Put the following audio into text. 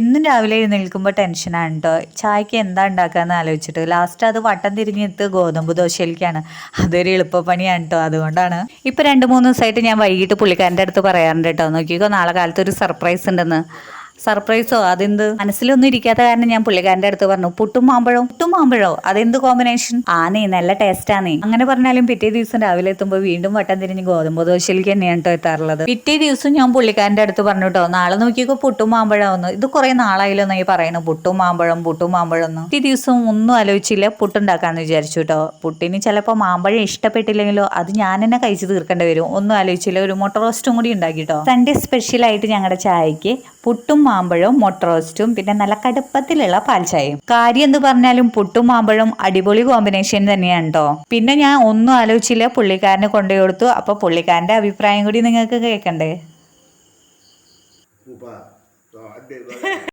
എന്നും രാവിലെ എഴുന്നേൽക്കുമ്പോൾ ടെൻഷനാണ് കേട്ടോ. ചായക്ക് എന്താ ഉണ്ടാക്കാന്ന് ആലോചിച്ചിട്ട് ലാസ്റ്റ് അത് വട്ടം തിരിഞ്ഞെടുത്ത് ഗോതമ്പ് ദോശയിലേക്കാണ്. അതൊരു എളുപ്പപ്പണിയാണ് കേട്ടോ. അതുകൊണ്ടാണ് ഇപ്പൊ 2-3 ദിവസമായിട്ട് ഞാൻ വൈകിട്ട് പുള്ളിക്കാരൻ്റെ അടുത്ത് പറയാറുണ്ട് കേട്ടോ, നോക്കിക്കോ നാളെ കാലത്ത് ഒരു സർപ്രൈസ് ഉണ്ടെന്ന്. സർപ്രൈസോ? അതെന്ത്? മനസ്സിലൊന്നും ഇരിക്കാത്ത കാരണം ഞാൻ പുള്ളിക്കാരൻ്റെ അടുത്ത് പറഞ്ഞു, പുട്ടും മാമ്പഴോ അതെന്ത് കോമ്പിനേഷൻ? ആന്നേ നല്ല ടേസ്റ്റാന്നേ. അങ്ങനെ പറഞ്ഞാലും പിറ്റേ ദിവസം രാവിലെ എത്തുമ്പോൾ വീണ്ടും വട്ടം തിരിഞ്ഞ് ഗോതമ്പ് ദോശയിലേക്ക് തന്നെയാണ് കേട്ടോ എത്താറുള്ളത്. പിറ്റേ ദിവസം ഞാൻ പുള്ളിക്കാരൻ്റെ അടുത്ത് പറഞ്ഞു കേട്ടോ, നാളെ നോക്കിക്കോ പുട്ടും മാമ്പഴമാവുന്നു. ഇത് കുറെ നാളായില്ലോ എന്നായി പറയുന്നു, പുട്ടും മാമ്പഴം എന്ന്. പിറ്റേ ദിവസം ഒന്നും ആലോചിച്ചില്ല, പുട്ടുണ്ടാക്കാന്ന് വിചാരിച്ചു കേട്ടോ. പുട്ടിന് ചിലപ്പോൾ മാമ്പഴം ഇഷ്ടപ്പെട്ടില്ലെങ്കിലോ അത് ഞാൻ തന്നെ കഴിച്ചു തീർക്കേണ്ടി വരും. ഒന്നും ആലോചിച്ചില്ല, ഒരു മുട്ട റോസ്റ്റും കൂടി ഉണ്ടാക്കി കേട്ടോ. സൺഡേ സ്പെഷ്യൽ ആയിട്ട് ഞങ്ങളുടെ ചായക്ക് പുട്ടും മാമ്പഴവും മുട്ട റോസ്റ്റും പിന്നെ നല്ല കടുപ്പത്തിലുള്ള പാൽ ചായയും. കാര്യം എന്ത് പറഞ്ഞാലും പുട്ടും മാമ്പഴവും അടിപൊളി കോമ്പിനേഷൻ തന്നെയാണ് കേട്ടോ. പിന്നെ ഞാൻ ഒന്നും ആലോചിച്ചില്ല, പുള്ളിക്കാരന് കൊണ്ടുപോയി കൊടുത്തു. അപ്പൊ പുള്ളിക്കാരന്റെ അഭിപ്രായം കൂടി നിങ്ങൾക്ക് കേൾക്കണ്ടേ?